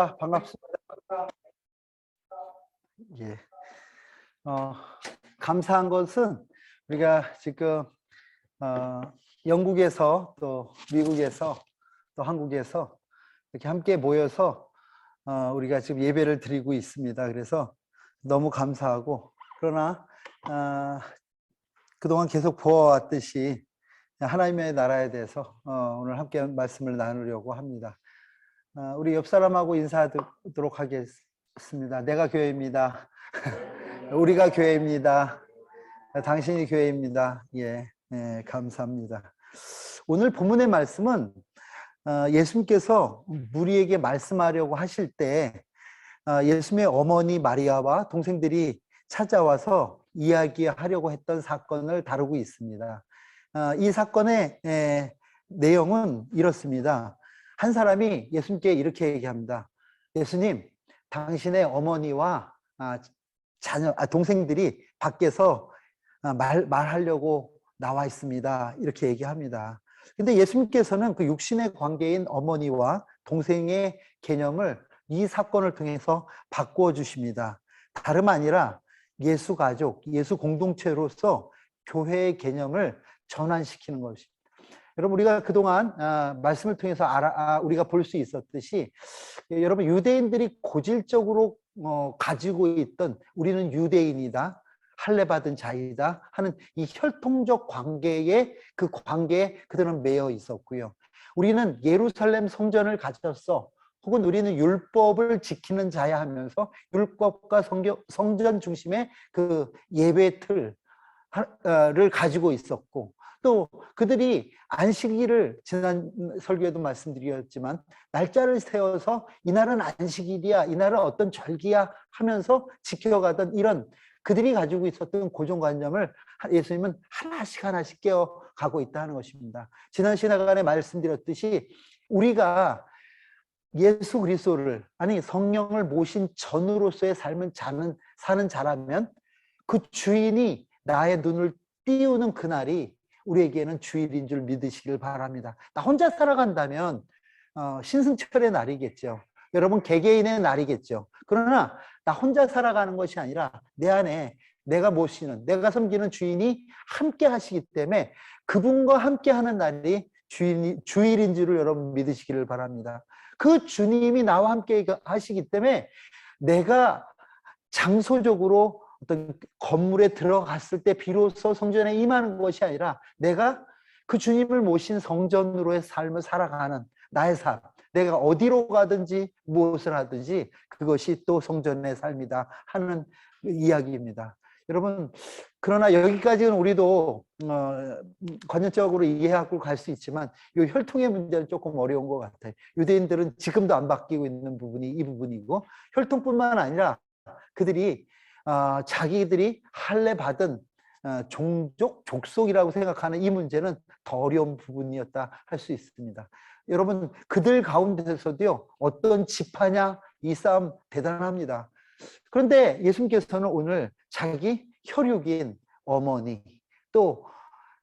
안녕하십니까. 반갑습니다. 예. 감사한 것은 우리가 지금 영국에서 또 미국에서 또 한국에서 이렇게 함께 모여서 우리가 지금 예배를 드리고 있습니다. 그래서 너무 감사하고, 그러나 그동안 계속 보아왔듯이 하나님의 나라에 대해서 오늘 함께 말씀을 나누려고 합니다. 우리 옆 사람하고 인사하도록 하겠습니다. 내가 교회입니다. 우리가 교회입니다. 당신이 교회입니다. 예, 감사합니다. 오늘 본문의 말씀은 예수님께서 우리에게 말씀하려고 하실 때 예수님의 어머니 마리아와 동생들이 찾아와서 이야기하려고 했던 사건을 다루고 있습니다. 이 사건의 내용은 이렇습니다. 한 사람이 예수님께 이렇게 얘기합니다. 예수님, 당신의 어머니와 동생들이 밖에서 말하려고 나와 있습니다. 이렇게 얘기합니다. 근데 예수님께서는 그 육신의 관계인 어머니와 동생의 개념을 이 사건을 통해서 바꾸어 주십니다. 다름 아니라 예수 가족, 예수 공동체로서 교회의 개념을 전환시키는 것입니다. 여러분, 우리가 그동안 말씀을 통해서 우리가 볼 수 있었듯이, 여러분, 유대인들이 고질적으로 가지고 있던 우리는 유대인이다, 할례받은 자이다 하는 이 혈통적 관계에, 그 관계에 그들은 매여 있었고요. 우리는 예루살렘 성전을 가졌어, 혹은 우리는 율법을 지키는 자야 하면서 율법과 성전 중심의 그 예배 틀을 가지고 있었고, 또 그들이 안식일을 지난 설교에도 말씀드렸지만 날짜를 세워서 이날은 안식일이야, 이날은 어떤 절기야 하면서 지켜가던 이런 그들이 가지고 있었던 고정관념을 예수님은 하나씩 깨어가고 있다는 것입니다. 지난 시간에 말씀드렸듯이 우리가 예수 그리스도를, 아니 성령을 모신 전으로서의 삶을 사는 자라면 그 주인이 나의 눈을 띄우는 그날이 우리에게는 주일인 줄 믿으시길 바랍니다. 나 혼자 살아간다면 신승철의 날이겠죠. 여러분, 개개인의 날이겠죠. 그러나 나 혼자 살아가는 것이 아니라 내 안에 내가 모시는, 내가 섬기는 주인이 함께 하시기 때문에 그분과 함께 하는 날이 주일인 줄을 여러분 믿으시기를 바랍니다. 그 주님이 나와 함께 하시기 때문에 내가 장소적으로 어떤 건물에 들어갔을 때 비로소 성전에 임하는 것이 아니라 내가 그 주님을 모신 성전으로의 삶을 살아가는 나의 삶, 내가 어디로 가든지 무엇을 하든지 그것이 또 성전의 삶이다 하는 이야기입니다. 여러분, 그러나 여기까지는 우리도 관념적으로 이해하고 갈 수 있지만 이 혈통의 문제는 조금 어려운 것 같아요. 유대인들은 지금도 안 바뀌고 있는 부분이 이 부분이고, 혈통뿐만 아니라 그들이 자기들이 할례 받은 족속이라고 생각하는 이 문제는 더 어려운 부분이었다 할 수 있습니다. 여러분, 그들 가운데서도요, 어떤 지파냐, 이 싸움 대단합니다. 그런데 예수님께서는 오늘 자기 혈육인 어머니 또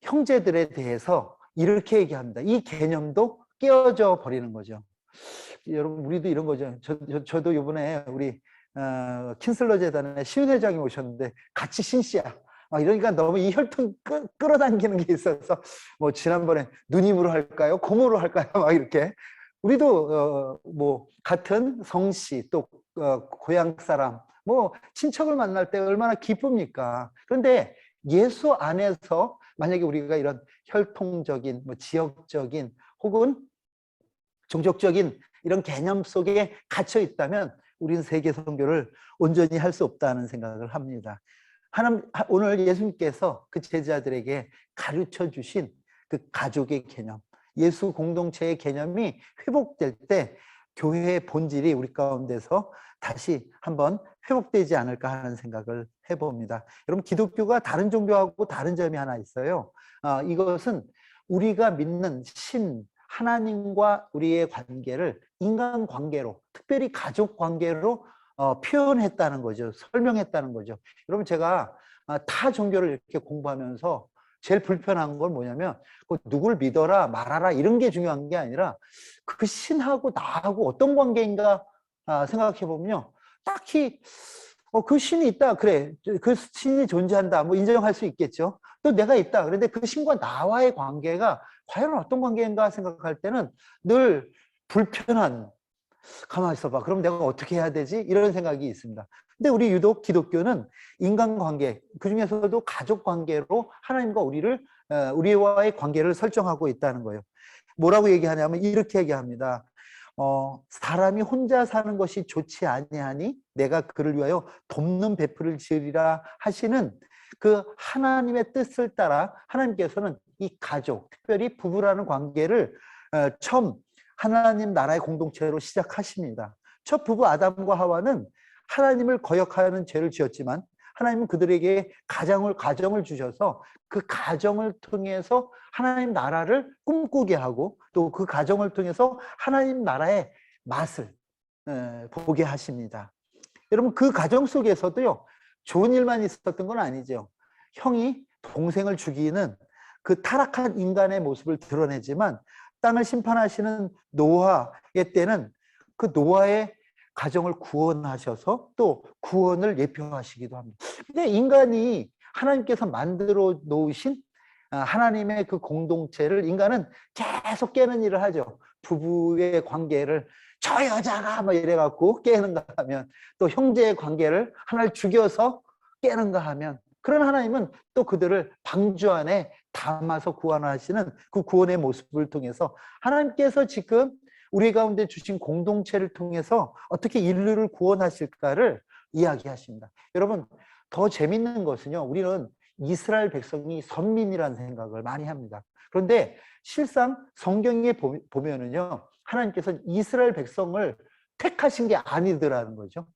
형제들에 대해서 이렇게 얘기합니다. 이 개념도 깨어져 버리는 거죠. 여러분, 우리도 이런 거죠. 저도 이번에 우리 킨슬러 재단에 시은회장이 오셨는데 같이 신씨야. 이러니까 너무 이 혈통 끌어당기는 게 있어서 뭐 지난번에 누님으로 할까요? 고모로 할까요? 막 이렇게 우리도 뭐 같은 성씨 또 고향 사람 뭐 친척을 만날 때 얼마나 기쁩니까? 그런데 예수 안에서 만약에 우리가 이런 혈통적인 뭐 지역적인 혹은 종족적인 이런 개념 속에 갇혀 있다면 우리는 세계 선교를 온전히 할 수 없다는 생각을 합니다. 오늘 예수님께서 그 제자들에게 가르쳐 주신 그 가족의 개념, 예수 공동체의 개념이 회복될 때 교회의 본질이 우리 가운데서 다시 한번 회복되지 않을까 하는 생각을 해봅니다. 여러분, 기독교가 다른 종교하고 다른 점이 하나 있어요. 이것은 우리가 믿는 하나님과 우리의 관계를 인간관계로, 특별히 가족관계로 표현했다는 거죠. 설명했다는 거죠. 여러분, 제가 타 종교를 이렇게 공부하면서 제일 불편한 건 뭐냐면 누굴 믿어라 말아라 이런 게 중요한 게 아니라 그 신하고 나하고 어떤 관계인가 생각해 보면요. 딱히 그 신이 있다. 그래. 그 신이 존재한다. 뭐 인정할 수 있겠죠. 또 내가 있다. 그런데 그 신과 나와의 관계가 과연 어떤 관계인가 생각할 때는 늘 불편한, 가만히 있어봐. 그럼 내가 어떻게 해야 되지? 이런 생각이 있습니다. 근데 우리 유독 기독교는 인간관계, 그중에서도 가족관계로 하나님과 우리와의 관계를 설정하고 있다는 거예요. 뭐라고 얘기하냐면 이렇게 얘기합니다. 사람이 혼자 사는 것이 좋지 아니하니 내가 그를 위하여 돕는 베풀을 지으리라 하시는 그 하나님의 뜻을 따라 하나님께서는 이 가족, 특별히 부부라는 관계를 처음 하나님 나라의 공동체로 시작하십니다. 첫 부부 아담과 하와는 하나님을 거역하는 죄를 지었지만 하나님은 그들에게 가정을 주셔서 그 가정을 통해서 하나님 나라를 꿈꾸게 하고 또 그 가정을 통해서 하나님 나라의 맛을 보게 하십니다. 여러분, 그 가정 속에서도요, 좋은 일만 있었던 건 아니죠. 형이 동생을 죽이는 그 타락한 인간의 모습을 드러내지만 땅을 심판하시는 노아의 때는 그 노아의 가정을 구원하셔서 또 구원을 예표하시기도 합니다. 근데 인간이 하나님께서 만들어 놓으신 하나님의 그 공동체를 인간은 계속 깨는 일을 하죠. 부부의 관계를 저 여자가 뭐 이래갖고 깨는가 하면, 또 형제의 관계를 하나를 죽여서 깨는가 하면, 그런 하나님은 또 그들을 방주 안에 담아서 구원하시는 그 구원의 모습을 통해서 하나님께서 지금 우리 가운데 주신 공동체를 통해서 어떻게 인류를 구원하실까를 이야기하십니다. 여러분, 더 재밌는 것은요, 우리는 이스라엘 백성이 선민이라는 생각을 많이 합니다. 그런데 실상 성경에 보면은요, 하나님께서 이스라엘 백성을 택하신 게 아니더라는 거죠.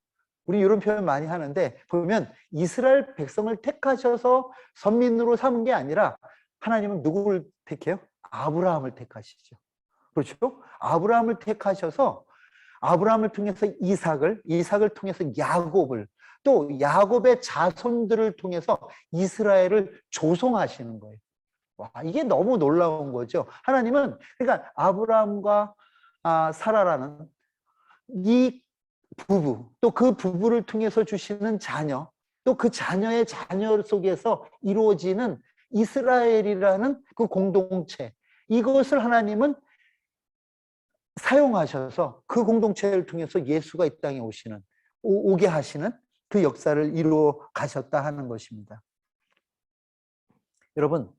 우리 이런 표현 많이 하는데, 보면 이스라엘 백성을 택하셔서 선민으로 삼은 게 아니라 하나님은 누구를 택해요? 아브라함을 택하시죠. 그렇죠? 아브라함을 택하셔서 아브라함을 통해서 이삭을 통해서 야곱을, 또 야곱의 자손들을 통해서 이스라엘을 조성하시는 거예요. 와, 이게 너무 놀라운 거죠. 하나님은, 그러니까 아브라함과 사라라는 이 부부, 또 그 부부를 통해서 주시는 자녀, 또 그 자녀의 자녀 속에서 이루어지는 이스라엘이라는 그 공동체, 이것을 하나님은 사용하셔서 그 공동체를 통해서 예수가 이 땅에 오게 하시는 그 역사를 이루어 가셨다 하는 것입니다. 여러분,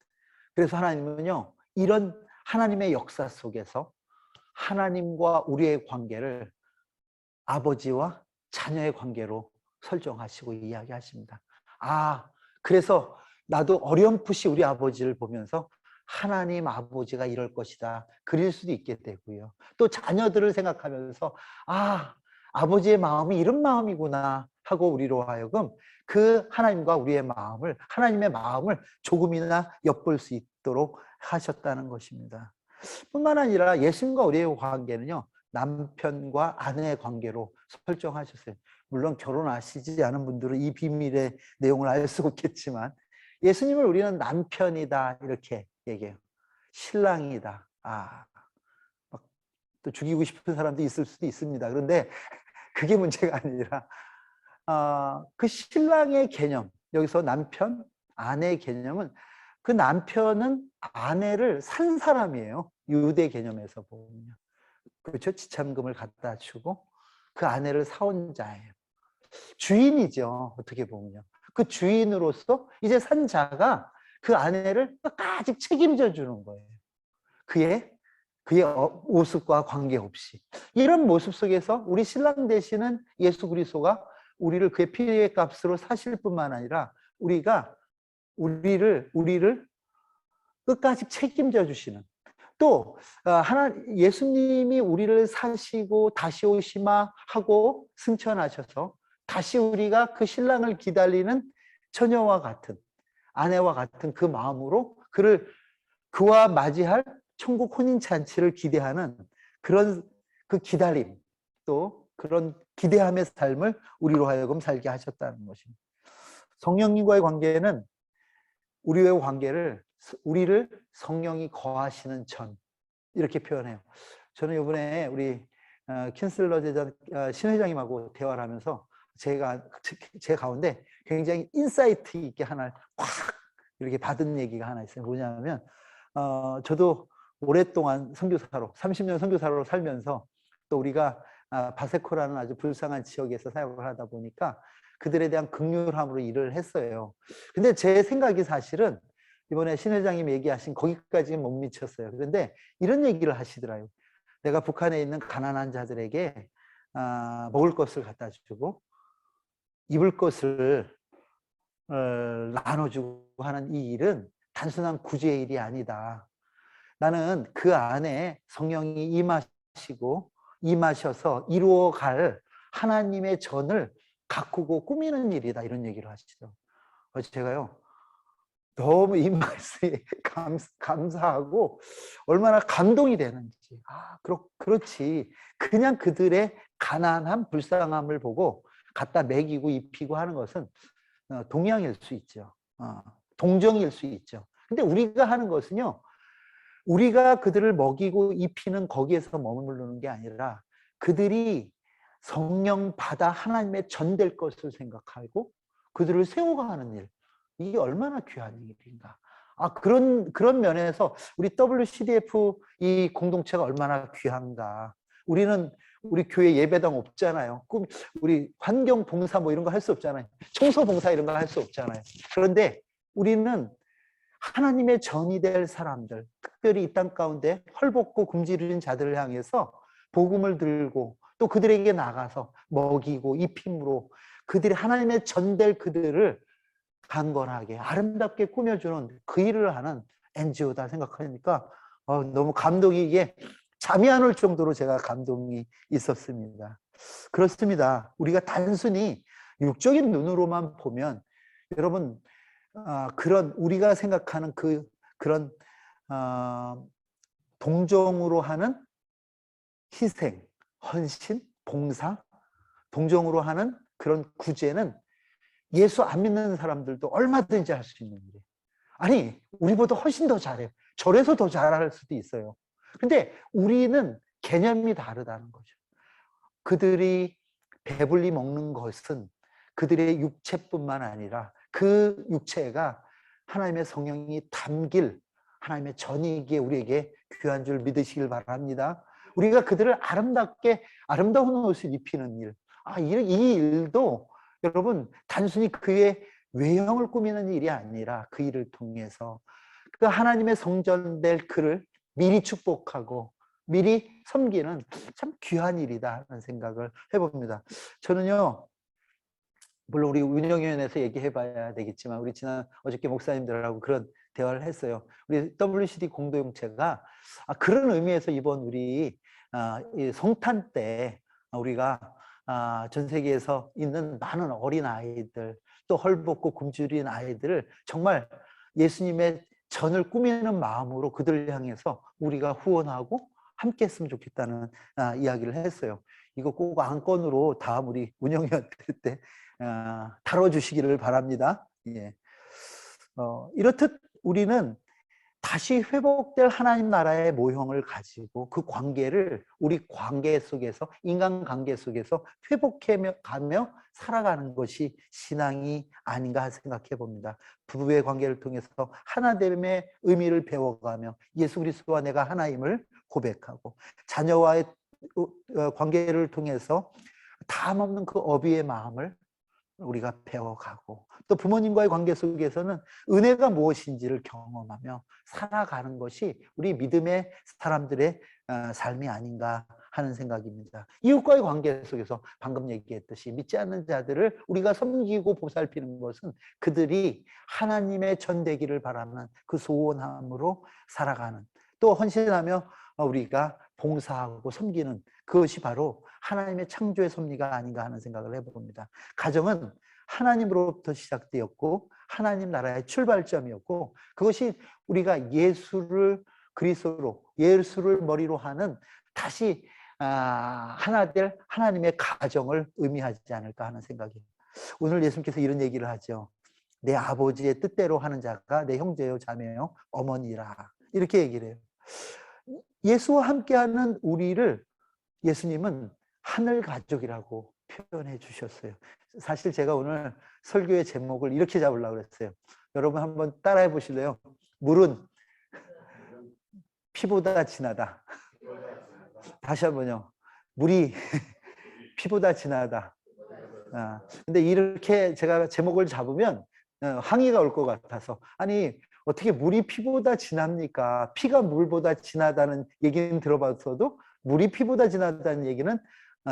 그래서 하나님은요, 이런 하나님의 역사 속에서 하나님과 우리의 관계를 아버지와 자녀의 관계로 설정하시고 이야기하십니다. 그래서 나도 어렴풋이 우리 아버지를 보면서 하나님 아버지가 이럴 것이다, 그릴 수도 있게 되고요. 또 자녀들을 생각하면서 아버지의 마음이 이런 마음이구나 하고 우리로 하여금 그 하나님의 마음을 조금이나 엿볼 수 있도록 하셨다는 것입니다. 뿐만 아니라 예수님과 우리의 관계는요, 남편과 아내의 관계로 설정하셨어요. 물론 결혼하시지 않은 분들은 이 비밀의 내용을 알 수 없겠지만, 예수님을 우리는 남편이다 이렇게 얘기해요. 신랑이다. 또 죽이고 싶은 사람도 있을 수도 있습니다. 그런데 그게 문제가 아니라 그 신랑의 개념, 여기서 남편, 아내의 개념은, 그 남편은 아내를 산 사람이에요. 유대 개념에서 보면. 그렇죠? 지참금을 갖다 주고 그 아내를 사온 자예요. 주인이죠. 어떻게 보면요. 그 주인으로서 이제 산 자가 그 아내를 끝까지 책임져 주는 거예요. 그의 모습과 관계없이. 이런 모습 속에서 우리 신랑 되시는 예수 그리스도가 우리를 그의 피의 값으로 사실 뿐만 아니라 우리를 끝까지 책임져 주시는, 또 예수님이 우리를 사시고 다시 오시마 하고 승천하셔서 다시 우리가 그 신랑을 기다리는 처녀와 같은, 아내와 같은 그 마음으로 그와 맞이할 천국 혼인잔치를 기대하는 그런 그 기다림, 또 그런 기대함의 삶을 우리로 하여금 살게 하셨다는 것입니다. 성령님과의 관계는 우리를 성령이 거하시는 전, 이렇게 표현해요. 저는 이번에 우리 킨슬러 신 회장님하고 대화를 하면서 제 가운데 굉장히 인사이트 있게 하나 확 이렇게 받은 얘기가 하나 있어요. 뭐냐면 저도 오랫동안 선교사로 30년 선교사로 살면서 또 우리가 바세코라는 아주 불쌍한 지역에서 사역을 하다 보니까 그들에 대한 긍휼함으로 일을 했어요. 근데 제 생각이 사실은 이번에 신 회장님 얘기하신 거기까지는 못 미쳤어요. 그런데 이런 얘기를 하시더라고요. 내가 북한에 있는 가난한 자들에게 먹을 것을 갖다 주고 입을 것을 나눠주고 하는 이 일은 단순한 구제의 일이 아니다. 나는 그 안에 성령이 임하셔서 이루어갈 하나님의 전을 가꾸고 꾸미는 일이다. 이런 얘기를 하시죠. 제가요 너무 이 말씀에 감사하고 얼마나 감동이 되는지. 그렇지. 그냥 그들의 가난함, 불쌍함을 보고 갖다 먹이고 입히고 하는 것은 동양일 수 있죠. 동정일 수 있죠. 근데 우리가 하는 것은요, 우리가 그들을 먹이고 입히는 거기에서 머무르는 게 아니라 그들이 성령 받아 하나님의 전될 것을 생각하고 그들을 세워가는 일. 이게 얼마나 귀한 일인가. 그런 면에서 우리 WCDF 이 공동체가 얼마나 귀한가. 우리 교회 예배당 없잖아요. 우리 환경 봉사 뭐 이런 거 할 수 없잖아요. 청소 봉사 이런 거 할 수 없잖아요. 그런데 우리는 하나님의 전이 될 사람들, 특별히 이 땅 가운데 헐벗고 굶주린 자들을 향해서 복음을 들고 또 그들에게 나가서 먹이고 입힘으로 그들이 하나님의 전될 그들을 강건하게 아름답게 꾸며주는 그 일을 하는 NGO다 생각하니까 너무 감동이, 이게 잠이 안 올 정도로 제가 감동이 있었습니다. 그렇습니다. 우리가 단순히 육적인 눈으로만 보면 여러분 그런 우리가 생각하는 그런 동정으로 하는 희생, 헌신, 봉사, 동정으로 하는 그런 구제는 예수 안 믿는 사람들도 얼마든지 할 수 있는 일이에요. 아니, 우리보다 훨씬 더 잘해요. 저래서 더 잘할 수도 있어요. 근데 우리는 개념이 다르다는 거죠. 그들이 배불리 먹는 것은 그들의 육체뿐만 아니라 그 육체가 하나님의 성령이 담길 하나님의 전이기에 우리에게 귀한 줄 믿으시길 바랍니다. 우리가 그들을 아름다운 옷을 입히는 일, 이 일도 여러분 단순히 그의 외형을 꾸미는 일이 아니라 그 일을 통해서 그 하나님의 성전될 그를 미리 축복하고 미리 섬기는 참 귀한 일이다 하는 생각을 해봅니다. 저는요, 물론 우리 운영위원회에서 얘기해봐야 되겠지만 우리 어저께 목사님들하고 그런 대화를 했어요. 우리 WCD 공동체가 그런 의미에서 이번 우리 성탄 때 우리가 전 세계에서 있는 많은 어린 아이들, 또 헐벗고 굶주린 아이들을 정말 예수님의 전을 꾸미는 마음으로 그들을 향해서 우리가 후원하고 함께 했으면 좋겠다는 이야기를 했어요. 이거 꼭 안건으로 다음 우리 운영위원회 때 다뤄주시기를 바랍니다. 예. 이렇듯 우리는 다시 회복될 하나님 나라의 모형을 가지고 그 관계를 우리 관계 속에서, 인간관계 속에서 회복해가며 살아가는 것이 신앙이 아닌가 생각해 봅니다. 부부의 관계를 통해서 하나됨의 의미를 배워가며 예수 그리스도와 내가 하나임을 고백하고, 자녀와의 관계를 통해서 담없는 그 어비의 마음을 우리가 배워가고, 또 부모님과의 관계 속에서는 은혜가 무엇인지를 경험하며 살아가는 것이 우리 믿음의 사람들의 삶이 아닌가 하는 생각입니다. 이웃과의 관계 속에서 방금 얘기했듯이 믿지 않는 자들을 우리가 섬기고 보살피는 것은 그들이 하나님의 전되기를 바라는 그 소원함으로 살아가는, 또 헌신하며 우리가 봉사하고 섬기는 그것이 바로 하나님의 창조의 섭리가 아닌가 하는 생각을 해봅니다. 가정은 하나님으로부터 시작되었고 하나님 나라의 출발점이었고, 그것이 우리가 예수를 머리로 하는 다시 하나 될 하나님의 가정을 의미하지 않을까 하는 생각이에요. 오늘 예수님께서 이런 얘기를 하죠. 내 아버지의 뜻대로 하는 자가 내 형제요 자매요 어머니라, 이렇게 얘기를 해요. 예수와 함께하는 우리를 예수님은 하늘 가족이라고 표현해 주셨어요. 사실 제가 오늘 설교의 제목을 이렇게 잡으려고 그랬어요. 여러분 한번 따라해 보실래요? 물은 피보다 진하다. 다시 한번요. 물이 피보다 진하다. 근데 이렇게 제가 제목을 잡으면 항의가 올 것 같아서, 아니 어떻게 물이 피보다 진합니까? 피가 물보다 진하다는 얘기는 들어봤어도 물이 피보다 진하다는 얘기는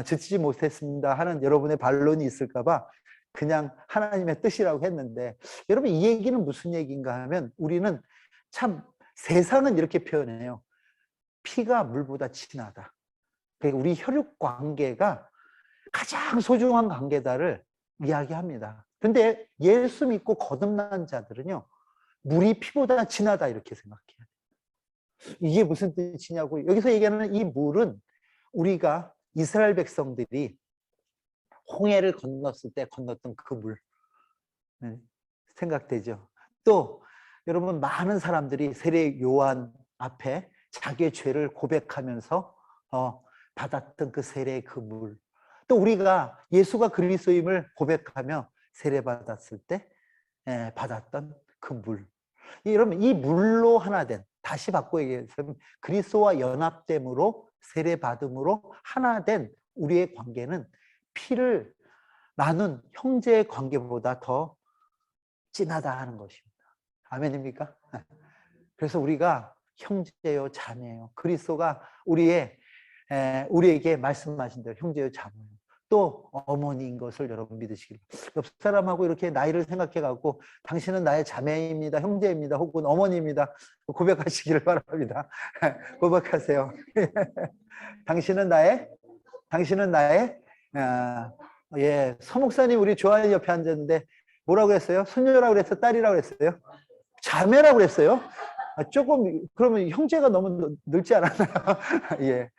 듣지 못했습니다 하는 여러분의 반론이 있을까 봐 그냥 하나님의 뜻이라고 했는데, 여러분 이 얘기는 무슨 얘기인가 하면, 우리는 참 세상은 이렇게 표현해요. 피가 물보다 진하다. 그러니까 우리 혈육 관계가 가장 소중한 관계다를 이야기합니다. 근데 예수 믿고 거듭난 자들은요, 물이 피보다 진하다 이렇게 생각해요. 이게 무슨 뜻이냐고. 여기서 얘기하는 이 물은 우리가 이스라엘 백성들이 홍해를 건넜을 때 건넜던 그 물 생각되죠. 또 여러분, 많은 사람들이 세례 요한 앞에 자기의 죄를 고백하면서 받았던 그 세례의 그 물, 또 우리가 예수가 그리스도임을 고백하며 세례받았을 때 받았던 그 물, 여러분 이 물로 하나 된, 다시 바꿔 얘기해서 그리스도와 연합됨으로 세례받음으로 하나 된 우리의 관계는 피를 나눈 형제의 관계보다 더 진하다 하는 것입니다. 아멘입니까? 그래서 우리가 형제요 자매요, 그리스도가 우리에게 말씀하신 대로 형제요 자매요, 또 어머니인 것을 여러분 믿으시길. 옆 사람하고 이렇게 나이를 생각해 갖고 당신은 나의 자매입니다, 형제입니다, 혹은 어머니입니다 고백하시기를 바랍니다. 고백하세요. 당신은 나의 서목사님 우리 조아연 옆에 앉았는데 뭐라고 했어요? 손녀라고 그랬어요? 딸이라고 그랬어요? 자매라고 그랬어요? 조금 그러면 형제가 너무 늙지 않았나요? 예,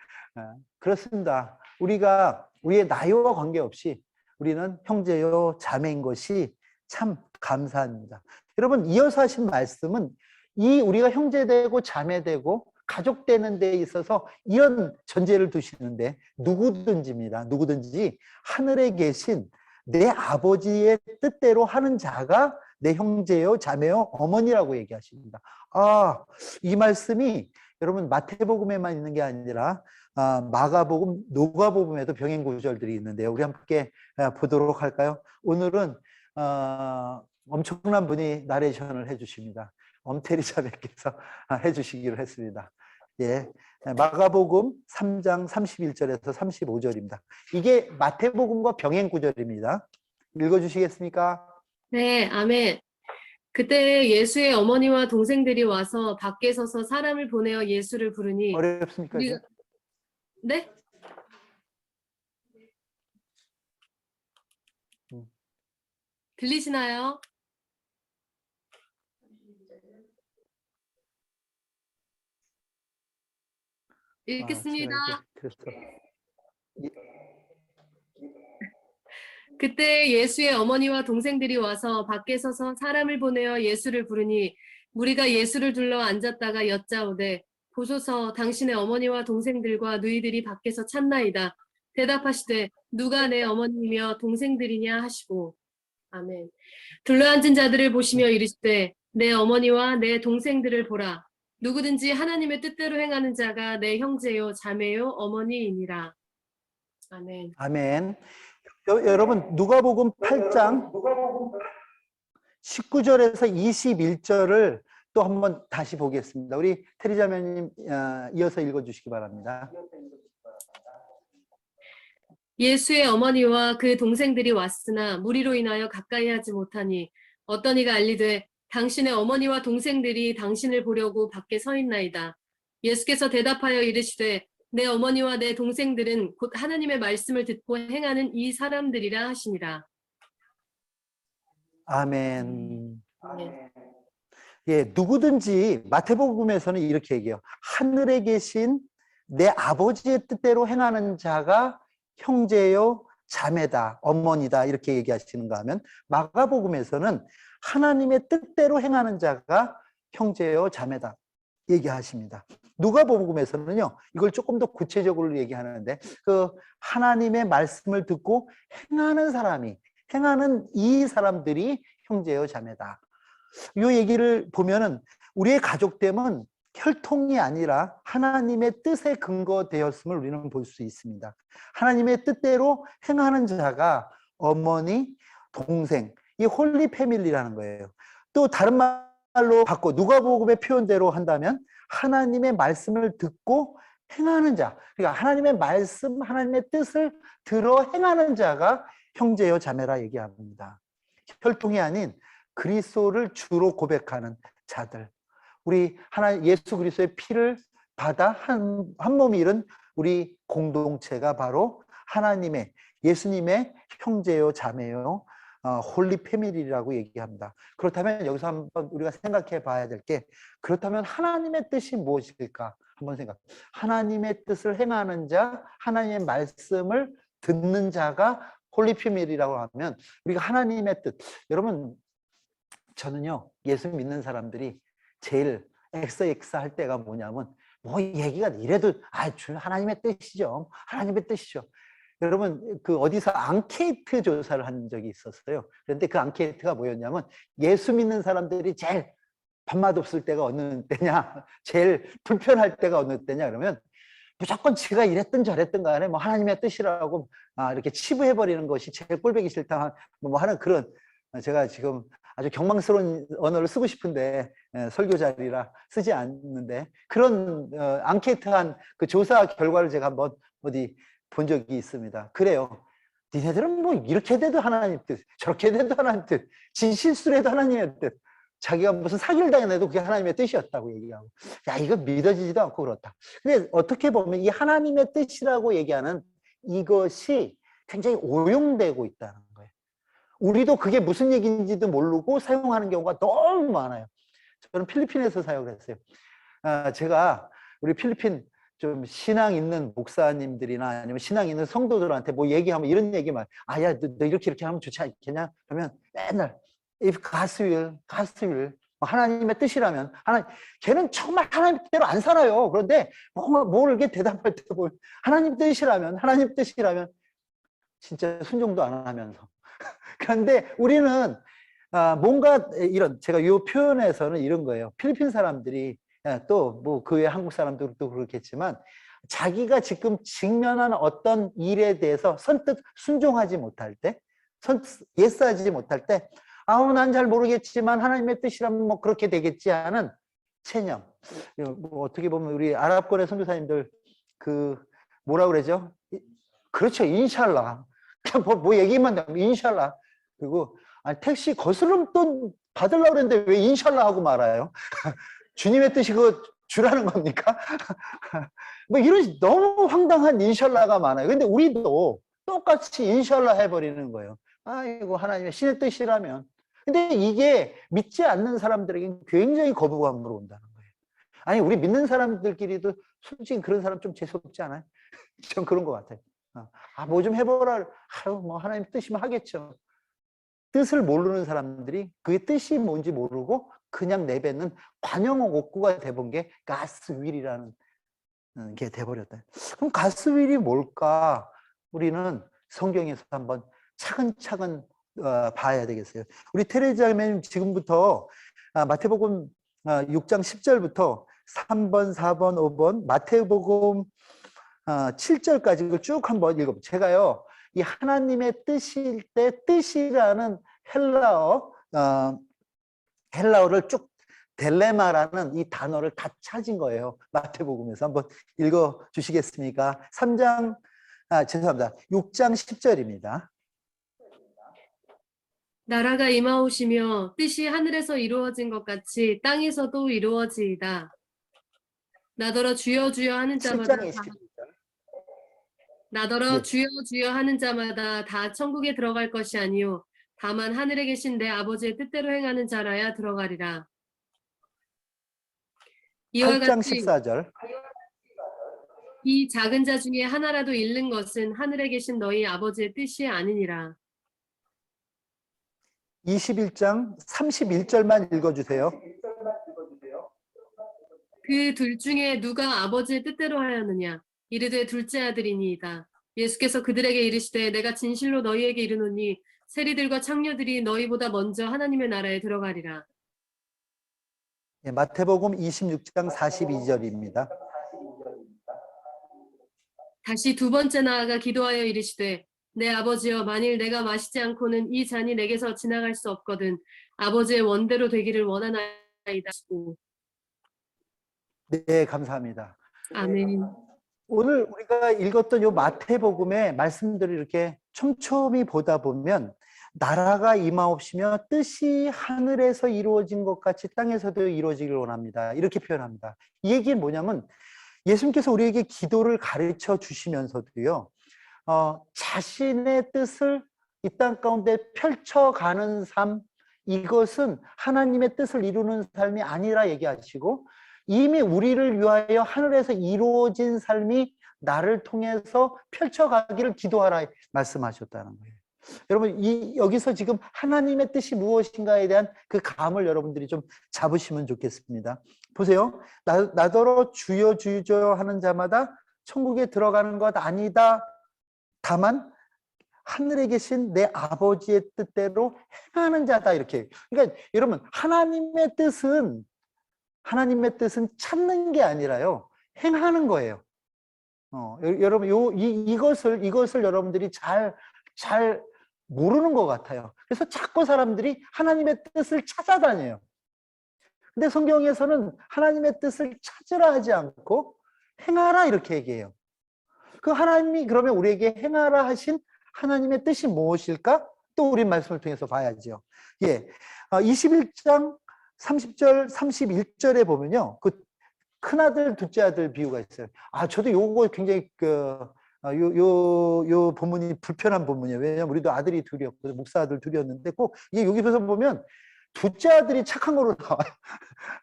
그렇습니다. 우리가 우리의 나이와 관계없이 우리는 형제요 자매인 것이 참 감사합니다. 여러분, 이어서 하신 말씀은 이 우리가 형제되고 자매되고 가족되는 데 있어서 이런 전제를 두시는데, 누구든지입니다. 누구든지 하늘에 계신 내 아버지의 뜻대로 하는 자가 내 형제요 자매요 어머니라고 얘기하십니다. 이 말씀이 여러분 마태복음에만 있는 게 아니라 마가복음, 누가복음에도 병행 구절들이 있는데요. 우리 함께 보도록 할까요? 오늘은 엄청난 분이 나레이션을 해주십니다. 엄태리 자매께서 해주시기로 했습니다. 예, 마가복음 3장 31절에서 35절입니다. 이게 마태복음과 병행 구절입니다. 읽어주시겠습니까? 네, 아멘. 그때 예수의 어머니와 동생들이 와서 밖에 서서 사람을 보내어 예수를 부르니. 어렵습니까? 네? 들리시나요? 읽겠습니다. 그때 예수의 어머니와 동생들이 와서 밖에 서서 사람을 보내어 예수를 부르니 무리가 예수를 둘러 앉았다가 여짜오되, 보소서, 당신의 어머니와 동생들과 누이들이 밖에서 찾나이다. 대답하시되, 누가 내 어머니며 동생들이냐 하시고. 아멘. 둘러앉은 자들을 보시며 이르시되, 내 어머니와 내 동생들을 보라. 누구든지 하나님의 뜻대로 행하는 자가 내 형제요 자매요 어머니이니라. 아멘. 아멘. 여러분, 누가복음 8장 19절에서 21절을 또 한번 다시 보겠습니다. 우리 테리 자매님 이어서 읽어주시기 바랍니다. 예수의 어머니와 그 동생들이 왔으나 무리로 인하여 가까이 하지 못하니 어떤 이가 알리되, 당신의 어머니와 동생들이 당신을 보려고 밖에 서 있나이다. 예수께서 대답하여 이르시되, 내 어머니와 내 동생들은 곧 하나님의 말씀을 듣고 행하는 이 사람들이라 하시니라. 아멘. 아멘. 예, 누구든지 마태복음에서는 이렇게 얘기해요. 하늘에 계신 내 아버지의 뜻대로 행하는 자가 형제요 자매다, 어머니다, 이렇게 얘기하시는가 하면, 마가복음에서는 하나님의 뜻대로 행하는 자가 형제요 자매다 얘기하십니다. 누가복음에서는요, 이걸 조금 더 구체적으로 얘기하는데, 그 하나님의 말씀을 듣고 행하는 이 사람들이 형제요 자매다. 이 얘기를 보면은 우리의 가족됨은 혈통이 아니라 하나님의 뜻에 근거되었음을 우리는 볼 수 있습니다. 하나님의 뜻대로 행하는 자가 어머니, 동생, 이 홀리 패밀리라는 거예요. 또 다른 말로 바꿔 누가복음의 표현대로 한다면 하나님의 말씀을 듣고 행하는 자, 그러니까 하나님의 말씀, 하나님의 뜻을 들어 행하는 자가 형제요 자매라 얘기합니다. 혈통이 아닌 그리스도를 주로 고백하는 자들, 우리 예수 그리스도의 피를 받아 한 몸이 이룬 우리 공동체가 바로 하나님의, 예수님의 형제요 자매요 홀리 패밀리라고 얘기합니다. 그렇다면 여기서 한번 우리가 생각해 봐야 될 게, 그렇다면 하나님의 뜻이 무엇일까 한번 생각. 하나님의 뜻을 행하는 자, 하나님의 말씀을 듣는 자가 홀리 패밀리라고 하면, 우리가 하나님의 뜻, 여러분 저는요 예수 믿는 사람들이 제일 엑스엑스 할 때가 뭐냐면, 뭐 얘기가 이래도 하나님의 뜻이죠, 하나님의 뜻이죠. 여러분 그 어디서 앙케이트 조사를 한 적이 있었어요. 그런데 그 앙케이트가 뭐였냐면, 예수 믿는 사람들이 제일 밥맛 없을 때가 어느 때냐, 제일 불편할 때가 어느 때냐 그러면, 무조건 지가 이랬든 저랬든 간에 뭐 하나님의 뜻이라고 이렇게 치부해버리는 것이 제일 꼴보기 싫다 뭐 하는 그런, 제가 지금 아주 경망스러운 언어를 쓰고 싶은데 설교 자리라 쓰지 않는데, 그런 앙케이트한 그 조사 결과를 제가 한번 어디 본 적이 있습니다. 그래요. 니네들은 뭐 이렇게 돼도 하나님 뜻, 저렇게 돼도 하나님 뜻, 진실수로 해도 하나님의 뜻, 자기가 무슨 사기를 당해도 그게 하나님의 뜻이었다고 얘기하고, 야 이거 믿어지지도 않고 그렇다. 근데 어떻게 보면 이 하나님의 뜻이라고 얘기하는 이것이 굉장히 오용되고 있다는 거예요. 우리도 그게 무슨 얘기인지도 모르고 사용하는 경우가 너무 많아요. 저는 필리핀에서 사용을 했어요. 제가 우리 필리핀 좀 신앙 있는 목사님들이나 아니면 신앙 있는 성도들한테 뭐 얘기하면 이런 얘기만, 야 너 이렇게 하면 좋지 않겠냐? 그러면 맨날 if God's will, God's will, 하나님의 뜻이라면, 걔는 정말 하나님 뜻대로 안 살아요. 그런데 뭘 이렇게 대답할 때 보면 하나님 뜻이라면 진짜 순종도 안 하면서. 그런데 우리는 뭔가 이런, 제가 이 표현에서는 이런 거예요. 필리핀 사람들이 또 뭐 그 외 한국 사람들도 그렇겠지만, 자기가 지금 직면한 어떤 일에 대해서 선뜻 순종하지 못할 때, 예스하지 못할 때, 난 잘 모르겠지만 하나님의 뜻이라면 뭐 그렇게 되겠지 하는 체념. 뭐 어떻게 보면 우리 아랍권의 선교사님들 그 뭐라 그러죠? 그렇죠, 인샬라. 뭐 얘기만 하면 인샬라. 그리고 택시 거스름돈 받으려고 그랬는데 왜 인샬라 하고 말아요? 주님의 뜻이 그거 주라는 겁니까? 뭐 이런 너무 황당한 인샬라가 많아요. 근데 우리도 똑같이 인샬라 해버리는 거예요. 이거 하나님의 신의 뜻이라면. 근데 이게 믿지 않는 사람들에게는 굉장히 거부감으로 온다는 거예요. 아니 우리 믿는 사람들끼리도 솔직히 그런 사람 좀 재수없지 않아요? 전 그런 것 같아요. 뭐 좀 해보라. 뭐 하나님 뜻이면 하겠죠. 뜻을 모르는 사람들이 그게 뜻이 뭔지 모르고 그냥 내뱉는 관용 옥구가 돼본 게 가스윌이라는 게 돼버렸다. 그럼 가스윌이 뭘까? 우리는 성경에서 한번 차근차근 봐야 되겠어요. 우리 테레자매님 지금부터 마태복음 6장 10절부터 3번, 4번, 5번, 마태복음 7절까지 이걸 쭉 한번 읽어보세요. 제가요, 이 하나님의 뜻일 때 뜻이라는 헬라어를 쭉 델레마라는 이 단어를 다 찾은 거예요. 마태복음에서 한번 읽어 주시겠습니까? 6장 10절입니다. 나라가 임하오시며 뜻이 하늘에서 이루어진 것 같이 땅에서도 이루어지이다. 나더러 주여 주여 하는 자마다 7장 21절. 나더러 예. 주여 주여 하는 자마다 다 천국에 들어갈 것이 아니요 다만 하늘에 계신 내 아버지의 뜻대로 행하는 자라야 들어가리라. 이와 8장 같이 14절. 이 작은 자 중에 하나라도 잃는 것은 하늘에 계신 너희 아버지의 뜻이 아니니라. 21장 31절만 읽어주세요. 그 둘 중에 누가 아버지의 뜻대로 하였느냐? 이르되 둘째 아들이니이다. 예수께서 그들에게 이르시되 내가 진실로 너희에게 이르노니 세리들과 창녀들이 너희보다 먼저 하나님의 나라에 들어가리라. 예, 마태복음 26장 42절입니다. 다시 두 번째 나아가 기도하여 이르시되 내 아버지여 만일 내가 마시지 않고는 이 잔이 내게서 지나갈 수 없거든 아버지의 원대로 되기를 원하나이다. 네, 감사합니다. 아멘. 오늘 우리가 읽었던 요 마태복음의 말씀들을 이렇게 촘촘히 보다 보면 나라가 임하옵시며 뜻이 하늘에서 이루어진 것 같이 땅에서도 이루어지기를 원합니다. 이렇게 표현합니다. 이 얘기는 뭐냐면 예수님께서 우리에게 기도를 가르쳐 주시면서도요, 자신의 뜻을 이 땅 가운데 펼쳐가는 삶, 이것은 하나님의 뜻을 이루는 삶이 아니라 얘기하시고 이미 우리를 위하여 하늘에서 이루어진 삶이 나를 통해서 펼쳐가기를 기도하라 말씀하셨다는 거예요. 여러분, 여기서 지금 하나님의 뜻이 무엇인가에 대한 그 감을 여러분들이 좀 잡으시면 좋겠습니다. 보세요. 나더러 주여 주여 하는 자마다 천국에 들어가는 것 아니다. 다만 하늘에 계신 내 아버지의 뜻대로 행하는 자다. 이렇게. 그러니까 여러분, 하나님의 뜻은 찾는 게 아니라요, 행하는 거예요. 여러분, 이것을 여러분들이 잘 모르는 것 같아요. 그래서 자꾸 사람들이 하나님의 뜻을 찾아다녀요. 근데 성경에서는 하나님의 뜻을 찾으라 하지 않고 행하라 이렇게 얘기해요. 그 하나님이 그러면 우리에게 행하라 하신 하나님의 뜻이 무엇일까? 또 우리 말씀을 통해서 봐야죠. 예, 21장 30절, 31절에 보면요, 그 큰아들, 둘째 아들 비유가 있어요. 저도 요거 굉장히 요 본문이 불편한 본문이에요. 왜냐면 우리도 아들이 둘이었고 목사 아들 둘이었는데 꼭 이게 여기서 보면 둘째 아들이 착한 거로 나와요.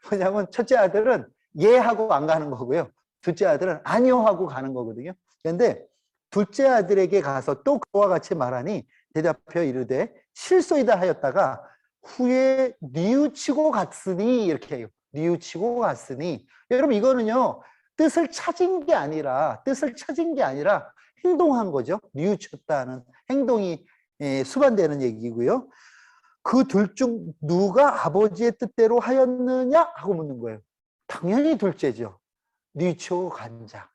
뭐냐면 첫째 아들은 예 하고 안 가는 거고요. 둘째 아들은 아니요 하고 가는 거거든요. 그런데 둘째 아들에게 가서 또 그와 같이 말하니 대답하여 이르되 실소이다 하였다가 후에 뉘우치고 갔으니 이렇게 해요. 뉘우치고 갔으니 여러분 이거는요 뜻을 찾은 게 아니라 행동한 거죠. 뉘우쳤다는 행동이 수반되는 얘기고요. 그 둘 중 누가 아버지의 뜻대로 하였느냐 하고 묻는 거예요. 당연히 둘째죠. 뉘우치고 간 자.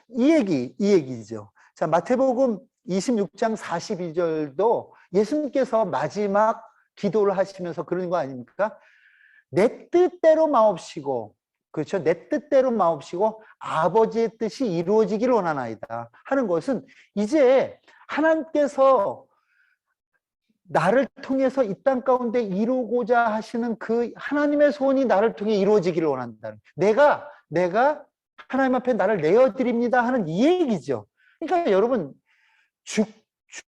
이 얘기죠. 자, 마태복음 26장 42절도 예수님께서 마지막 기도를 하시면서 그러는 거 아닙니까? 내 뜻대로 마옵시고, 그렇죠? 내 뜻대로 마옵시고 아버지의 뜻이 이루어지기를 원하나이다 하는 것은 이제 하나님께서 나를 통해서 이 땅 가운데 이루고자 하시는 그 하나님의 소원이 나를 통해 이루어지기를 원한다는, 내가 하나님 앞에 나를 내어드립니다 하는 이 얘기죠. 그러니까 여러분,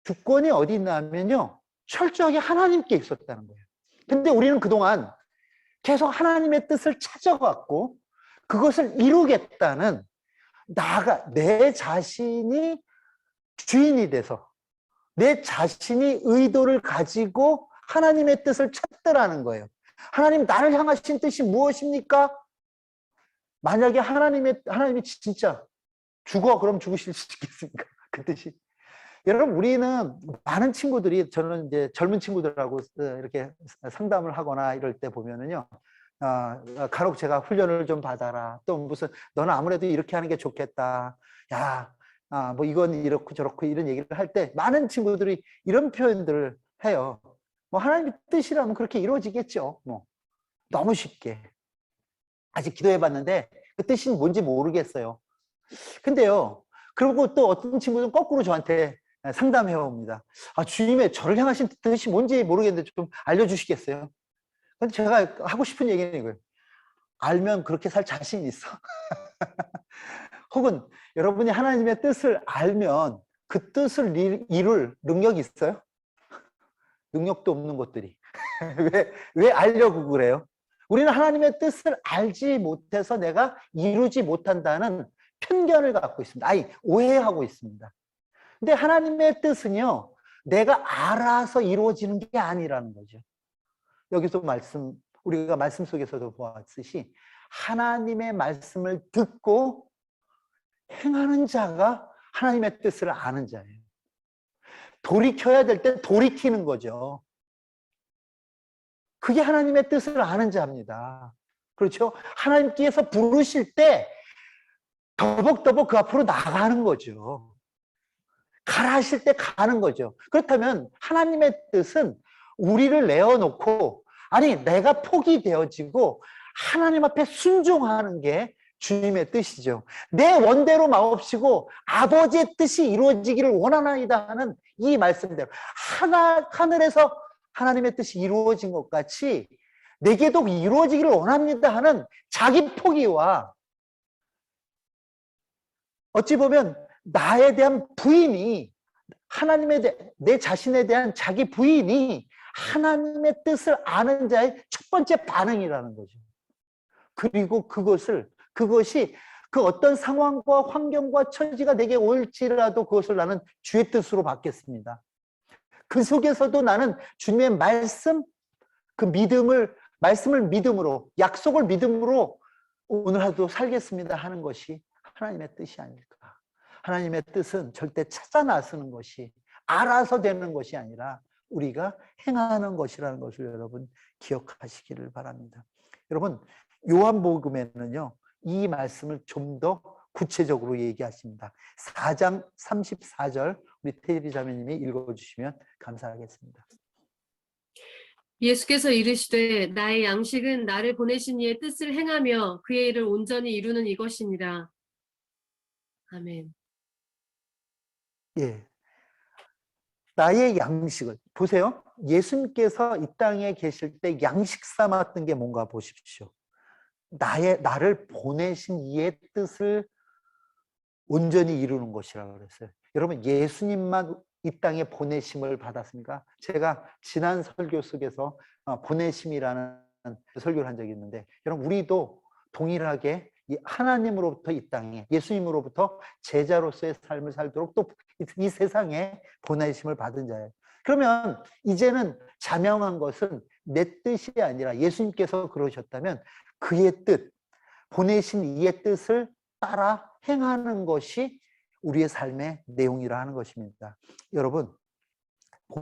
주권이 어디 있냐면요, 철저하게 하나님께 있었다는 거예요. 근데 우리는 그동안 계속 하나님의 뜻을 찾아갔고 그것을 이루겠다는, 내 자신이 주인이 돼서 내 자신이 의도를 가지고 하나님의 뜻을 찾더라는 거예요. 하나님, 나를 향하신 뜻이 무엇입니까? 만약에 하나님이 진짜 죽어, 그럼 죽으실 수 있겠습니까? 그 뜻이. 여러분, 우리는 많은 친구들이, 저는 이제 젊은 친구들하고 이렇게 상담을 하거나 이럴 때 보면은요, 간혹 제가 훈련을 좀 받아라. 또 무슨, 너는 아무래도 이렇게 하는 게 좋겠다. 야, 뭐 이건 이렇고 저렇고 이런 얘기를 할 때 많은 친구들이 이런 표현들을 해요. 뭐 하나님의 뜻이라면 그렇게 이루어지겠죠. 뭐 너무 쉽게. 아직 기도해봤는데 그 뜻이 뭔지 모르겠어요. 근데요, 그리고 또 어떤 친구들은 거꾸로 저한테 상담해 옵니다. 주님의 저를 향하신 뜻이 뭔지 모르겠는데 좀 알려주시겠어요? 근데 제가 하고 싶은 얘기는 이거예요. 알면 그렇게 살 자신 있어? 혹은 여러분이 하나님의 뜻을 알면 그 뜻을 이룰 능력이 있어요? 능력도 없는 것들이. 왜 알려고 그래요? 우리는 하나님의 뜻을 알지 못해서 내가 이루지 못한다는 편견을 갖고 있습니다. 오해하고 있습니다. 근데 하나님의 뜻은요, 내가 알아서 이루어지는 게 아니라는 거죠. 여기서 우리가 말씀 속에서도 보았듯이 하나님의 말씀을 듣고 행하는 자가 하나님의 뜻을 아는 자예요. 돌이켜야 될 때 돌이키는 거죠. 그게 하나님의 뜻을 아는 자입니다. 그렇죠? 하나님께서 부르실 때 더벅더벅 그 앞으로 나가는 거죠. 가라 하실 때 가는 거죠. 그렇다면 하나님의 뜻은 우리를 내어놓고, 아니 내가 폭이 되어지고 하나님 앞에 순종하는 게 주님의 뜻이죠. 내 원대로 마옵시고 아버지의 뜻이 이루어지기를 원하나이다 하는 이 말씀대로 하늘에서 하나님의 뜻이 이루어진 것 같이 내게도 이루어지기를 원합니다 하는 자기 포기와, 어찌 보면 나에 대한 부인이, 내 자신에 대한 자기 부인이 하나님의 뜻을 아는 자의 첫 번째 반응이라는 거죠. 그리고 그것이 그 어떤 상황과 환경과 처지가 내게 올지라도 그것을 나는 주의 뜻으로 받겠습니다. 그 속에서도 나는 주님의 말씀, 그 말씀을 믿음으로, 약속을 믿음으로 오늘 하루도 살겠습니다 하는 것이 하나님의 뜻이 아닐까. 하나님의 뜻은 절대 찾아 나서는 것이, 알아서 되는 것이 아니라 우리가 행하는 것이라는 것을 여러분 기억하시기를 바랍니다. 여러분, 요한복음에는요, 이 말씀을 좀 더 구체적으로 얘기하십니다. 4장 34절 우리 태리 자매님이 읽어주시면 감사하겠습니다. 예수께서 이르시되 나의 양식은 나를 보내신 이의 뜻을 행하며 그의 일을 온전히 이루는 이것이니라. 아멘. 예, 나의 양식을 보세요. 예수님께서 이 땅에 계실 때 양식 삼았던 게 뭔가 보십시오. 나를 보내신 이의 뜻을 온전히 이루는 것이라고 그랬어요. 여러분, 예수님만 이 땅에 보내심을 받았습니까? 제가 지난 설교 속에서 보내심이라는 설교를 한 적이 있는데, 여러분 우리도 동일하게 하나님으로부터 이 땅에, 예수님으로부터 제자로서의 삶을 살도록 또 이 세상에 보내심을 받은 자예요. 그러면 이제는 자명한 것은 내 뜻이 아니라 예수님께서 그러셨다면 그의 뜻, 보내신 이의 뜻을 따라 행하는 것이 우리의 삶의 내용이라 하는 것입니다. 여러분,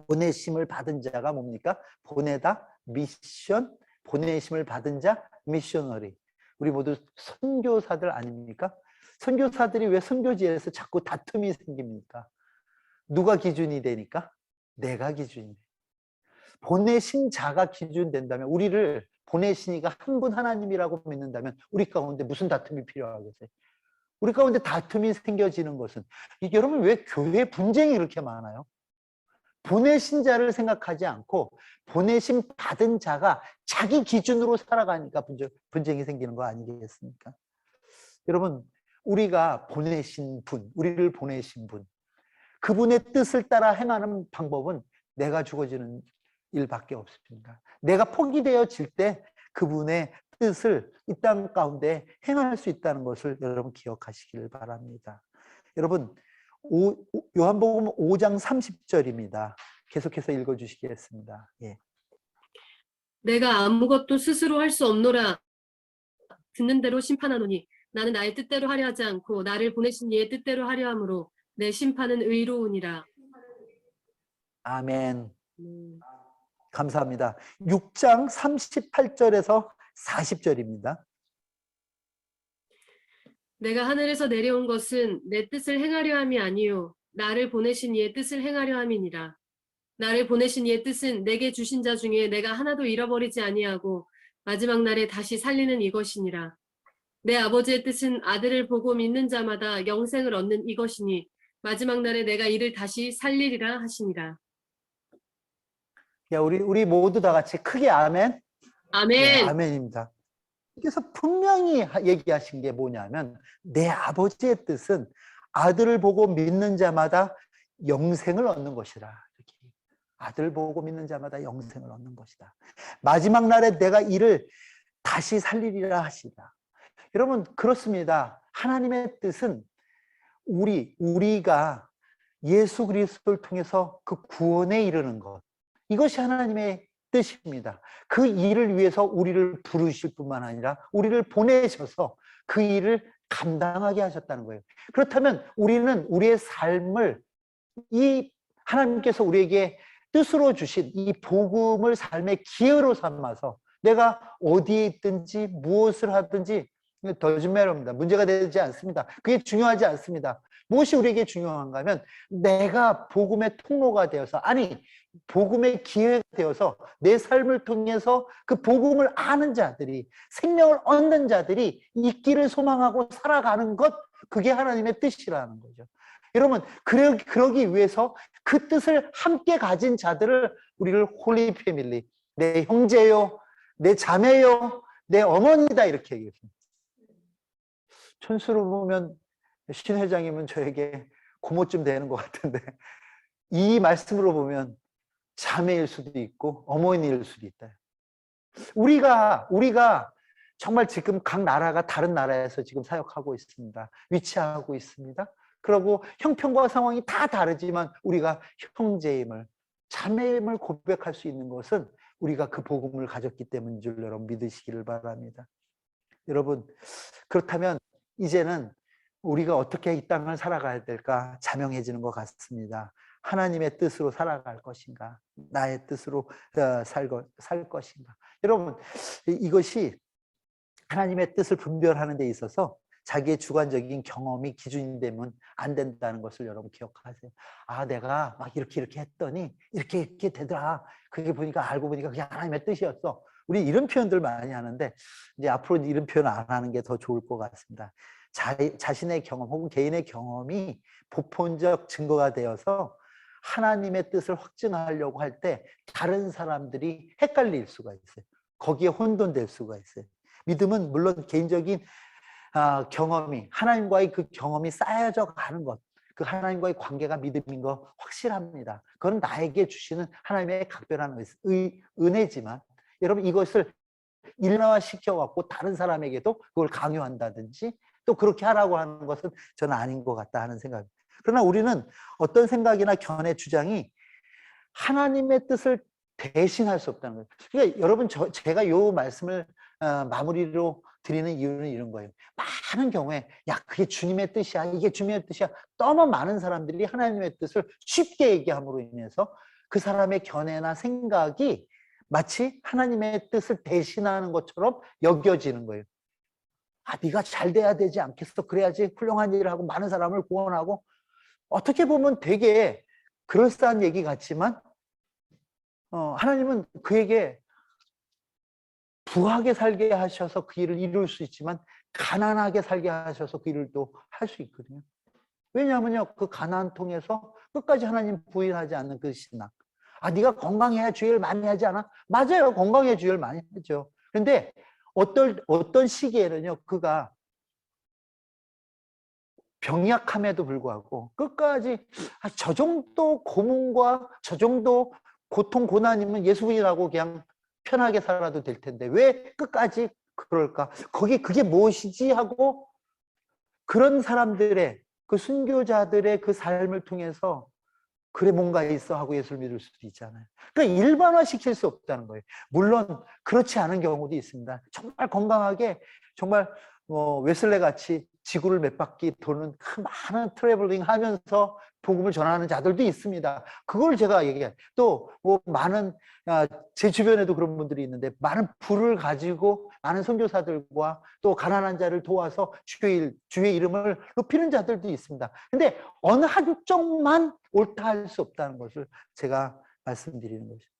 보내심을 받은 자가 뭡니까? 보내다, 미션, 보내심을 받은 자, 미셔너리. 우리 모두 선교사들 아닙니까? 선교사들이 왜 선교지에서 자꾸 다툼이 생깁니까? 누가 기준이 되니까? 내가 기준이 돼. 보내신 자가 기준 된다면, 우리를 보내신 이가 한 분 하나님이라고 믿는다면 우리 가운데 무슨 다툼이 필요하겠어요? 우리 가운데 다툼이 생겨지는 것은, 여러분 왜 교회 분쟁이 그렇게 많아요? 보내신 자를 생각하지 않고 보내심 받은 자가 자기 기준으로 살아가니까 분쟁이 생기는 거 아니겠습니까? 여러분, 우리가 보내신 분, 우리를 보내신 분, 그분의 뜻을 따라 행하는 방법은 내가 죽어지는 일밖에 없습니다. 내가 포기되어질 때 그분의 뜻을 이 땅 가운데 행할 수 있다는 것을 여러분 기억하시기를 바랍니다. 여러분, 요한복음 5장 30절입니다. 계속해서 읽어주시겠습니다. 예. 내가 아무것도 스스로 할 수 없노라. 듣는 대로 심판하노니 나는 나의 뜻대로 하려 하지 않고 나를 보내신 이의 뜻대로 하려 함으로 내 심판은 의로우니라. 아멘. 감사합니다. 6장 38절에서 40절입니다. 내가 하늘에서 내려온 것은 내 뜻을 행하려 함이 아니요 나를 보내신 이의 뜻을 행하려 함이니라. 나를 보내신 이의 뜻은 내게 주신 자 중에 내가 하나도 잃어버리지 아니하고 마지막 날에 다시 살리는 이것이니라. 내 아버지의 뜻은 아들을 보고 믿는 자마다 영생을 얻는 이것이니 마지막 날에 내가 이를 다시 살리리라 하시니라. 야, 우리 모두 다 같이 크게 아멘. 아멘. 네, 아멘입니다. 그래서 분명히 얘기하신 게 뭐냐면, 내 아버지의 뜻은 아들을 보고 믿는 자마다 영생을 얻는 것이라. 이렇게. 아들 보고 믿는 자마다 영생을 얻는 것이다. 마지막 날에 내가 이를 다시 살리리라 하시다. 여러분, 그렇습니다. 하나님의 뜻은 우리가 예수 그리스도를 통해서 그 구원에 이르는 것, 이것이 하나님의 뜻입니다. 그 일을 위해서 우리를 부르실 뿐만 아니라 우리를 보내셔서 그 일을 감당하게 하셨다는 거예요. 그렇다면 우리는 우리의 삶을 이 하나님께서 우리에게 뜻으로 주신 이 복음을 삶의 기회로 삼아서 내가 어디에 있든지 무엇을 하든지 더즈메러입니다. 문제가 되지 않습니다. 그게 중요하지 않습니다. 무엇이 우리에게 중요한가 하면 내가 복음의 통로가 되어서, 아니 복음의 기회가 되어서 내 삶을 통해서 그 복음을 아는 자들이, 생명을 얻는 자들이 있기를 소망하고 살아가는 것, 그게 하나님의 뜻이라는 거죠. 여러분, 그러기 위해서 그 뜻을 함께 가진 자들을 우리를 홀리 패밀리, 내 형제요, 내 자매요, 내 어머니다, 이렇게 얘기했습니다. 촌수로 보면 신 회장님은 저에게 고모쯤 되는 것 같은데, 이 말씀으로 보면 자매일 수도 있고 어머니일 수도 있다. 우리가 정말 지금 각 나라가 다른 나라에서 지금 사역하고 있습니다. 위치하고 있습니다. 그리고 형편과 상황이 다 다르지만 우리가 형제임을, 자매임을 고백할 수 있는 것은 우리가 그 복음을 가졌기 때문인 줄 여러분 믿으시기를 바랍니다. 여러분, 그렇다면 이제는 우리가 어떻게 이 땅을 살아가야 될까 자명해지는 것 같습니다. 하나님의 뜻으로 살아갈 것인가, 나의 뜻으로 살 것인가. 여러분, 이것이 하나님의 뜻을 분별하는 데 있어서 자기의 주관적인 경험이 기준이 되면 안 된다는 것을 여러분 기억하세요. 아, 내가 막 이렇게 했더니 이렇게 되더라. 그게 보니까, 알고 보니까 그게 하나님의 뜻이었어. 우리 이런 표현들 많이 하는데 이제 앞으로 이런 표현 안 하는 게 더 좋을 것 같습니다. 자신의 경험 혹은 개인의 경험이 보편적 증거가 되어서 하나님의 뜻을 확증하려고 할 때 다른 사람들이 헷갈릴 수가 있어요. 거기에 혼돈될 수가 있어요. 믿음은 물론 개인적인 경험이, 하나님과의 그 경험이 쌓여져 가는 것, 그 하나님과의 관계가 믿음인 거 확실합니다. 그건 나에게 주시는 하나님의 각별한 은혜지만, 여러분 이것을 일반화시켜갖고 다른 사람에게도 그걸 강요한다든지 또 그렇게 하라고 하는 것은 저는 아닌 것 같다 하는 생각입니다. 그러나 우리는 어떤 생각이나 견해, 주장이 하나님의 뜻을 대신할 수 없다는 거예요. 그러니까 여러분, 제가 이 말씀을 마무리로 드리는 이유는 이런 거예요. 많은 경우에 야, 그게 주님의 뜻이야, 이게 주님의 뜻이야, 너무 많은 사람들이 하나님의 뜻을 쉽게 얘기함으로 인해서 그 사람의 견해나 생각이 마치 하나님의 뜻을 대신하는 것처럼 여겨지는 거예요. 아, 네가 잘 돼야 되지 않겠어? 그래야지 훌륭한 일을 하고 많은 사람을 구원하고, 어떻게 보면 되게 그럴싸한 얘기 같지만 하나님은 그에게 부하게 살게 하셔서 그 일을 이룰 수 있지만 가난하게 살게 하셔서 그 일을 또 할 수 있거든요. 왜냐하면요, 그 가난 통해서 끝까지 하나님 부인하지 않는 그 신앙. 아, 네가 건강해야 주일 많이 하지 않아? 맞아요, 건강해야 주일 많이 하죠. 그런데 어떤 시기에는요, 그가 병약함에도 불구하고 끝까지 저 정도 고문과 저 정도 고통 고난이면 예수님이라고 그냥 편하게 살아도 될 텐데 왜 끝까지 그럴까? 그게 무엇이지 하고, 그런 사람들의, 그 순교자들의 그 삶을 통해서 그래 뭔가 있어 하고 예수를 믿을 수도 있잖아요. 그러니까 일반화시킬 수 없다는 거예요. 물론 그렇지 않은 경우도 있습니다. 정말 건강하게, 정말 웨슬레 같이 지구를 몇 바퀴 도는 그 많은 트래블링 하면서 복음을 전하는 자들도 있습니다. 그걸 제가 얘기해요. 또 많은, 제 주변에도 그런 분들이 있는데 많은 부를 가지고 많은 선교사들과 또 가난한 자를 도와서 주의 이름을 높이는 자들도 있습니다. 근데 어느 한쪽만 옳다 할 수 없다는 것을 제가 말씀드리는 것입니다.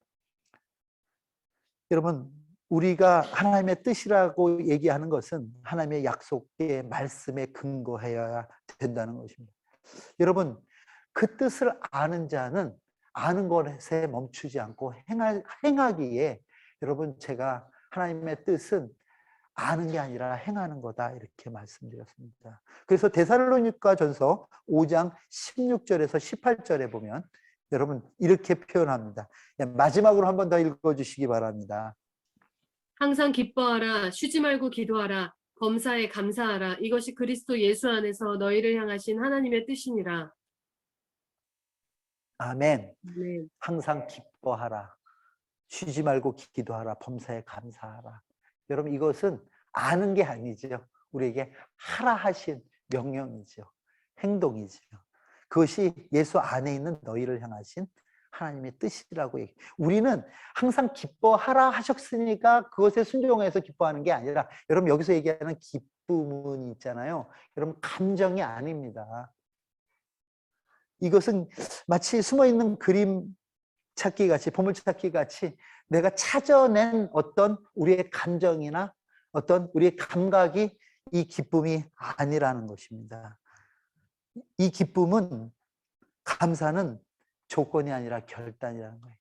여러분, 우리가 하나님의 뜻이라고 얘기하는 것은 하나님의 약속의 말씀에 근거해야 된다는 것입니다. 여러분, 그 뜻을 아는 자는 아는 것에 멈추지 않고 행하기에, 여러분, 제가 하나님의 뜻은 아는 게 아니라 행하는 거다 이렇게 말씀드렸습니다. 그래서 데살로니가전서 5장 16절에서 18절에 보면 여러분 이렇게 표현합니다. 마지막으로 한 번 더 읽어주시기 바랍니다. 항상 기뻐하라. 쉬지 말고 기도하라. 범사에 감사하라. 이것이 그리스도 예수 안에서 너희를 향하신 하나님의 뜻이니라. 아멘. 네. 항상 기뻐하라. 쉬지 말고 기도하라. 범사에 감사하라. 여러분 이것은 아는 게 아니죠. 우리에게 하라 하신 명령이죠. 행동이죠. 그것이 예수 안에 있는 너희를 향하신 하나님의 뜻이라고 얘기해요. 우리는 항상 기뻐하라 하셨으니까 그것에 순종해서 기뻐하는 게 아니라, 여러분 여기서 얘기하는 기쁨은 있잖아요. 여러분 감정이 아닙니다. 이것은 마치 숨어있는 그림 찾기 같이, 보물찾기 같이 내가 찾아낸 어떤 우리의 감정이나 어떤 우리의 감각이 이 기쁨이 아니라는 것입니다. 이 기쁨은, 감사는 조건이 아니라 결단이라는 거예요.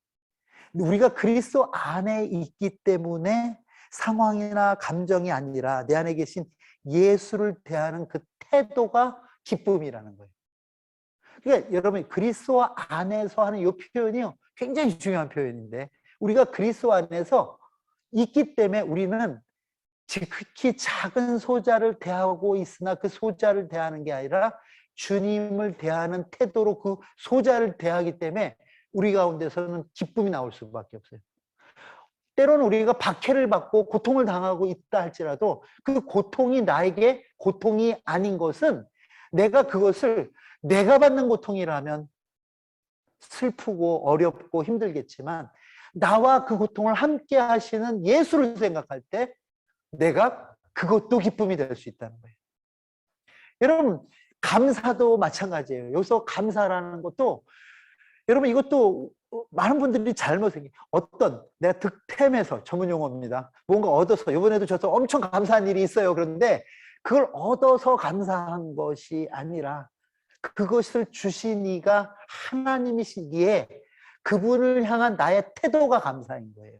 우리가 그리스도 안에 있기 때문에 상황이나 감정이 아니라 내 안에 계신 예수를 대하는 그 태도가 기쁨이라는 거예요. 그러니까 여러분 그리스도 안에서 하는 이 표현이요, 굉장히 중요한 표현인데, 우리가 그리스도 안에서 있기 때문에 우리는 지극히 작은 소자를 대하고 있으나 그 소자를 대하는 게 아니라 주님을 대하는 태도로 그 소자를 대하기 때문에 우리 가운데서는 기쁨이 나올 수밖에 없어요. 때로는 우리가 박해를 받고 고통을 당하고 있다 할지라도 그 고통이 나에게 고통이 아닌 것은, 내가 그것을 내가 받는 고통이라면 슬프고 어렵고 힘들겠지만 나와 그 고통을 함께 하시는 예수를 생각할 때 내가 그것도 기쁨이 될 수 있다는 거예요. 여러분 감사도 마찬가지예요. 여기서 감사라는 것도, 여러분 이것도 많은 분들이 잘못 생각해요. 어떤 내가 득템해서, 전문 용어입니다, 뭔가 얻어서, 이번에도 저서 엄청 감사한 일이 있어요. 그런데 그걸 얻어서 감사한 것이 아니라 그것을 주신 이가 하나님이시기에 그분을 향한 나의 태도가 감사인 거예요.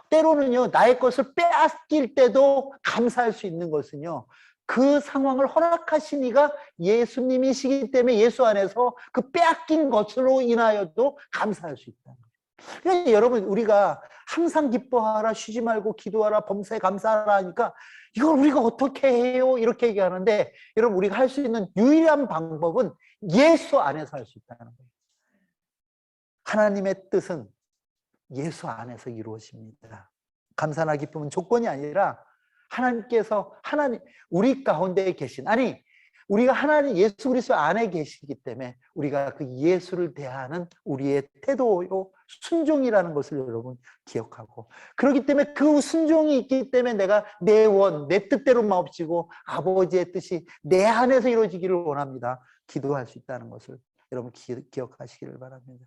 때로는요, 나의 것을 빼앗길 때도 감사할 수 있는 것은요, 그 상황을 허락하신 이가 예수님이시기 때문에 예수 안에서 그 빼앗긴 것으로 인하여도 감사할 수 있다는 거예요. 그러니까 여러분 우리가 항상 기뻐하라, 쉬지 말고 기도하라, 범사에 감사하라 하니까 이걸 우리가 어떻게 해요? 이렇게 얘기하는데, 여러분 우리가 할 수 있는 유일한 방법은 예수 안에서 할 수 있다는 거예요. 하나님의 뜻은 예수 안에서 이루어집니다. 감사나 기쁨은 조건이 아니라 하나님께서, 우리 가운데 계신, 우리가 하나님 예수 그리스도 안에 계시기 때문에 우리가 그 예수를 대하는 우리의 태도요, 순종이라는 것을 여러분 기억하고, 그렇기 때문에 그 순종이 있기 때문에 내가 내 뜻대로 마옵시고 아버지의 뜻이 내 안에서 이루어지기를 원합니다. 기도할 수 있다는 것을 여러분 기억하시기를 바랍니다.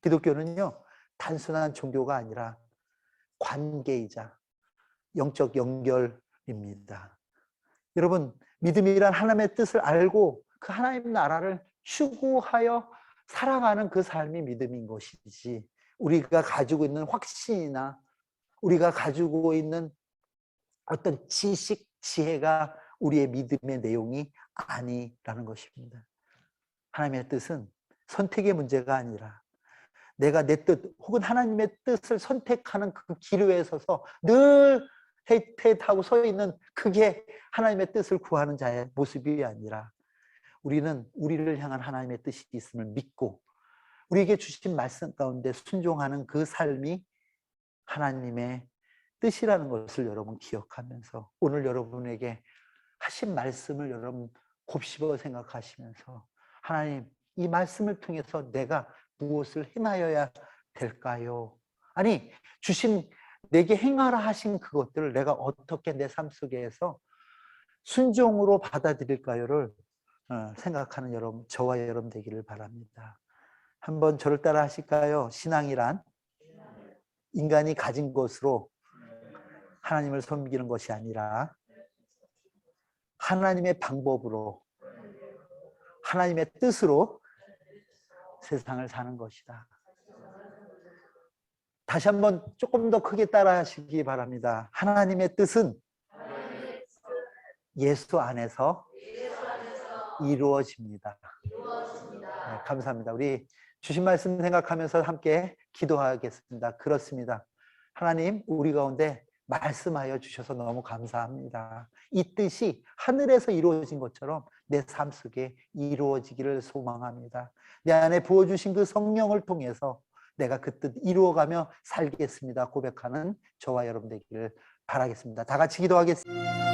기독교는요, 단순한 종교가 아니라 관계이자 영적 연결입니다. 여러분 믿음이란 하나님의 뜻을 알고 그 하나님 나라를 추구하여 살아가는 그 삶이 믿음인 것이지, 우리가 가지고 있는 확신이나 우리가 가지고 있는 어떤 지식, 지혜가 우리의 믿음의 내용이 아니라는 것입니다. 하나님의 뜻은 선택의 문제가 아니라 내가 내 뜻 혹은 하나님의 뜻을 선택하는 그 기로에 서서 늘 헤이트하고 서 있는, 그게 하나님의 뜻을 구하는 자의 모습이 아니라, 우리는 우리를 향한 하나님의 뜻이 있음을 믿고 우리에게 주신 말씀 가운데 순종하는 그 삶이 하나님의 뜻이라는 것을 여러분 기억하면서, 오늘 여러분에게 하신 말씀을 여러분 곱씹어 생각하시면서, 하나님 이 말씀을 통해서 내가 무엇을 행하여야 될까요? 주신 내게 행하라 하신 그것들을 내가 어떻게 내 삶 속에서 순종으로 받아들일까요를 생각하는 여러분, 저와 여러분 되기를 바랍니다. 한번 저를 따라 하실까요? 신앙이란 인간이 가진 것으로 하나님을 섬기는 것이 아니라 하나님의 방법으로, 하나님의 뜻으로 세상을 사는 것이다. 다시 한번 조금 더 크게 따라 하시기 바랍니다. 하나님의 뜻은 예수 안에서 이루어집니다. 네, 감사합니다. 우리 주신 말씀 생각하면서 함께 기도하겠습니다. 그렇습니다. 하나님, 우리 가운데 말씀하여 주셔서 너무 감사합니다. 이 뜻이 하늘에서 이루어진 것처럼 내 삶 속에 이루어지기를 소망합니다. 내 안에 부어주신 그 성령을 통해서 내가 그 뜻 이루어가며 살겠습니다 고백하는 저와 여러분 되기를 바라겠습니다. 다 같이 기도하겠습니다.